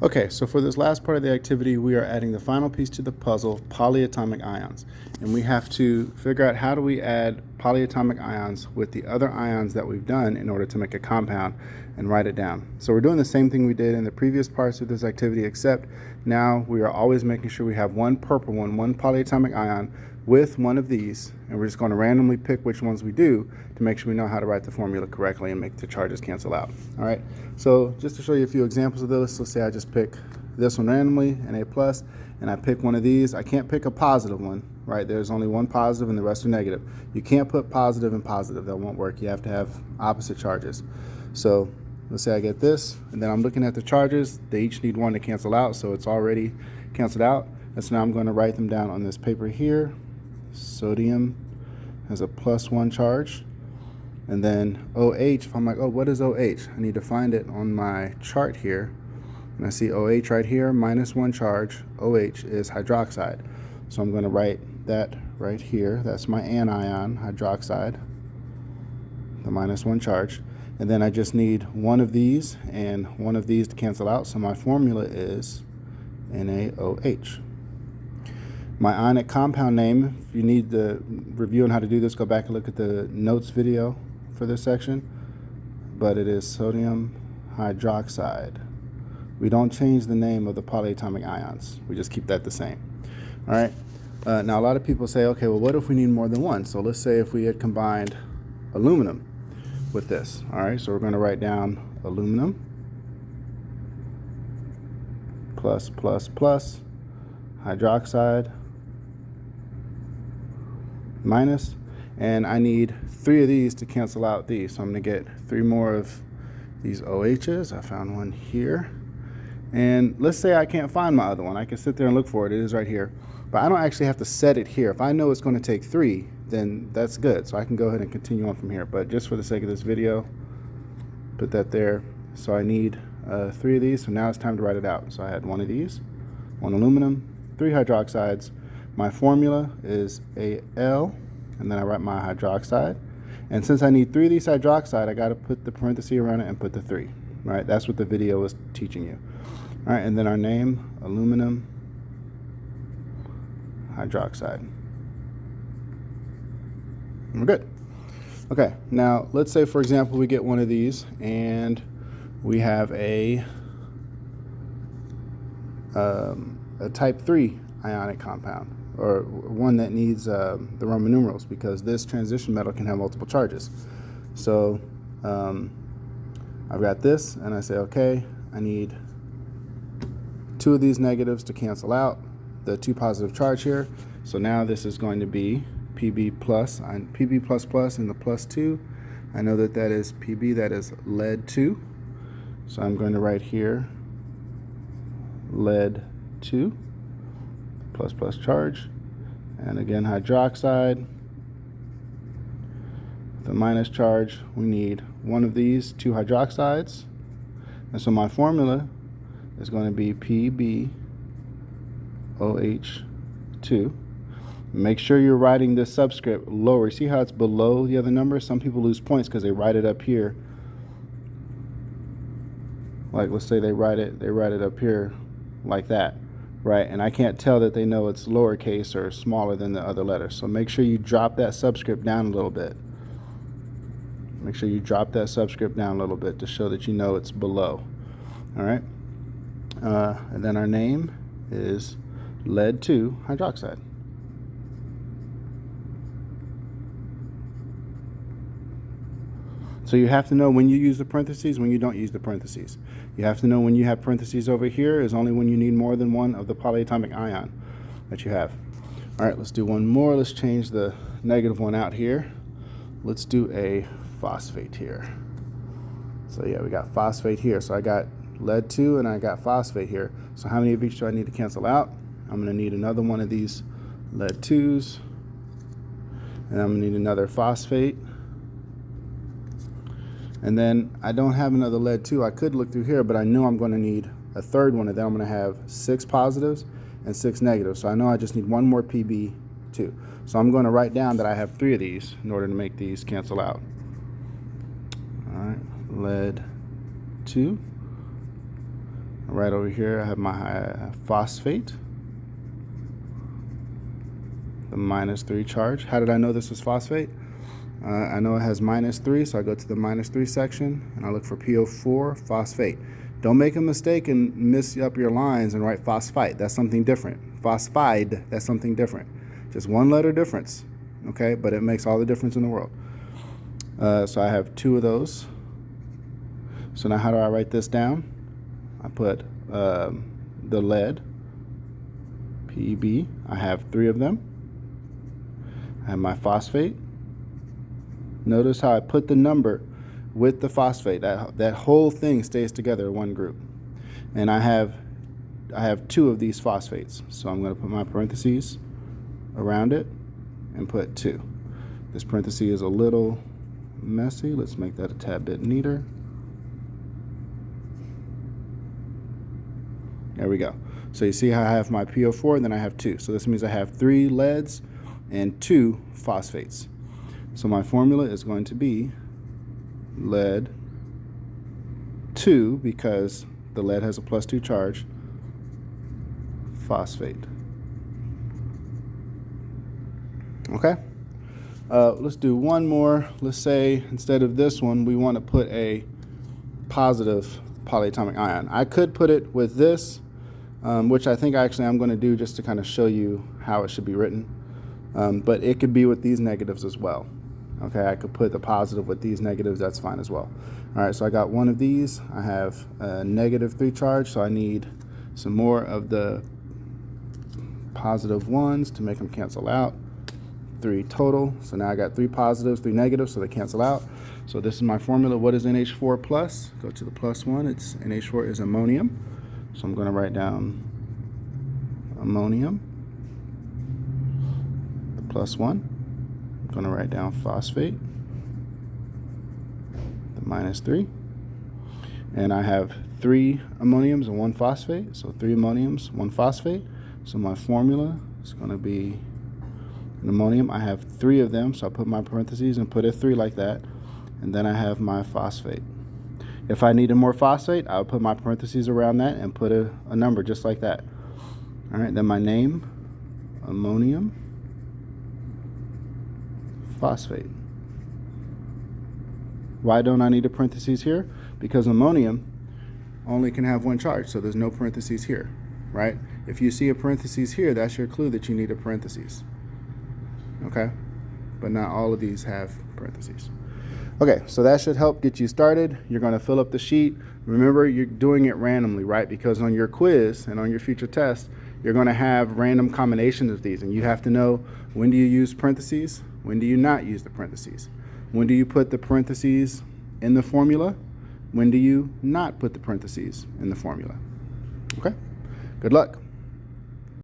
Okay, so for this last part of the activity, we are adding the final piece to the puzzle, polyatomic ions. And we have to figure out how do we add polyatomic ions with the other ions that we've done in order to make a compound and write it down. So we're doing the same thing we did in the previous parts of this activity, except now we are always making sure we have one purple one polyatomic ion with one of these, and we're just going to randomly pick which ones we do to make sure we know how to write the formula correctly and make the charges cancel out. All right, so just to show you a few examples of this, let's say I just pick this one randomly, an A+, and I pick one of these. I can't pick a positive one, right? There's only one positive and the rest are negative. You can't put positive and positive, that won't work. You have to have opposite charges. So let's say I get this, and then I'm looking at the charges. They each need one to cancel out, so it's already canceled out. And so now I'm going to write them down on this paper here. Sodium has a +1 charge, and then OH, if I'm like, oh, what is OH? I need to find it on my chart here, and I see OH right here, -1 charge. OH is hydroxide, so I'm going to write that right here. That's my anion, hydroxide, the -1 charge, and then I just need one of these and one of these to cancel out, so my formula is NaOH. My ionic compound name, if you need the review on how to do this, go back and look at the notes video for this section, but it is sodium hydroxide. We don't change the name of the polyatomic ions. We just keep that the same. All right. Now, a lot of people say, okay, well, what if we need more than one? So let's say if we had combined aluminum with this. All right, so we're going to write down aluminum plus hydroxide minus, and I need 3 of these to cancel out these, so I'm going to get 3 more of these OHs. I found one here, and let's say I can't find my other one. I can sit there and look for it. It is right here, but I don't actually have to set it here. If I know it's going to take 3, then that's good, so I can go ahead and continue on from here. But just for the sake of this video, put that there. So I need 3 of these, so now it's time to write it out. So I had 1 of these, 1 aluminum, 3 hydroxides. My formula is Al, and then I write my hydroxide. And since I need 3 of these hydroxide, I got to put the parenthesis around it and put the 3. Right? That's what the video was teaching you. All right, and then our name, aluminum hydroxide. And we're good. Okay, now let's say, for example, we get one of these and we have a type 3 ionic compound, or one that needs the Roman numerals, because this transition metal can have multiple charges. So I've got this, and I say, okay, I need 2 of these negatives to cancel out the 2 positive charge here. So now this is going to be Pb plus, Pb plus plus and the +2. I know that that is Pb, that is lead 2. So I'm going to write here lead 2, plus charge, and again hydroxide, the minus charge. We need 1 of these 2 hydroxides, and so my formula is going to be PbOH2. Make sure you're writing this subscript lower. See how it's below the other number? Some people lose points because they write it up here. Like, let's say they write it up here like that, right? And I can't tell that they know it's lowercase or smaller than the other letters. So make sure you drop that subscript down a little bit. Make sure you drop that subscript down a little bit to show that you know it's below. All right. And then our name is lead 2 hydroxide. So you have to know when you use the parentheses, when you don't use the parentheses. You have to know when you have parentheses over here is only when you need more than one of the polyatomic ion that you have. All right, let's do one more. Let's change the -1 out here. Let's do a phosphate here. So yeah, we got phosphate here. So I got lead 2 and I got phosphate here. So how many of each do I need to cancel out? I'm going to need another one of these lead 2s, and I'm going to need another phosphate. And then I don't have another lead 2. I could look through here, but I know I'm going to need a third one, and then I'm going to have 6 positives and 6 negatives. So I know I just need 1 more Pb2. So I'm going to write down that I have 3 of these in order to make these cancel out. All right, lead 2. Right over here I have my phosphate, the -3 charge. How did I know this was phosphate? I know it has -3, so I go to the -3 section and I look for PO4 phosphate. Don't make a mistake and miss up your lines and write phosphite. That's something different. Phosphide, that's something different. Just one letter difference, okay? But it makes all the difference in the world. So I have 2 of those. So now how do I write this down? I put the lead, PB. I have 3 of them. I have my phosphate. Notice how I put the number with the phosphate. That whole thing stays together in one group. And I have 2 of these phosphates. So I'm going to put my parentheses around it and put 2. This parenthesis is a little messy. Let's make that a tad bit neater. There we go. So you see how I have my PO4 and then I have 2. So this means I have 3 leads and 2 phosphates. So my formula is going to be lead 2, because the lead has a +2 charge, phosphate. Okay? Let's do one more. Let's say instead of this one, we want to put a positive polyatomic ion. I could put it with this, which I think actually I'm going to do just to kind of show you how it should be written. But it could be with these negatives as well. Okay, I could put the positive with these negatives, that's fine as well. All right, so I got one of these. I have a -3 charge, so I need some more of the positive ones to make them cancel out. 3 total. So now I got 3 positives, 3 negatives, so they cancel out. So this is my formula. What is NH4 plus? Go to the +1. It's NH4 is ammonium. So I'm going to write down ammonium, the +1. I'm going to write down phosphate, the -3. And I have 3 ammoniums and 1 phosphate. So 3 ammoniums, 1 phosphate. So my formula is going to be an ammonium. I have 3 of them, so I put my parentheses and put a 3 like that. And then I have my phosphate. If I needed more phosphate, I would put my parentheses around that and put a number just like that. All right, then my name, ammonium phosphate. Why don't I need a parentheses here? Because ammonium only can have 1 charge, so there's no parentheses here, right? If you see a parentheses here, that's your clue that you need a parentheses. Okay? But not all of these have parentheses. Okay, so that should help get you started. You're going to fill up the sheet. Remember, you're doing it randomly, right? Because on your quiz and on your future test, you're going to have random combinations of these, and you have to know, when do you use parentheses? When do you not use the parentheses? When do you put the parentheses in the formula? When do you not put the parentheses in the formula? Okay? Good luck.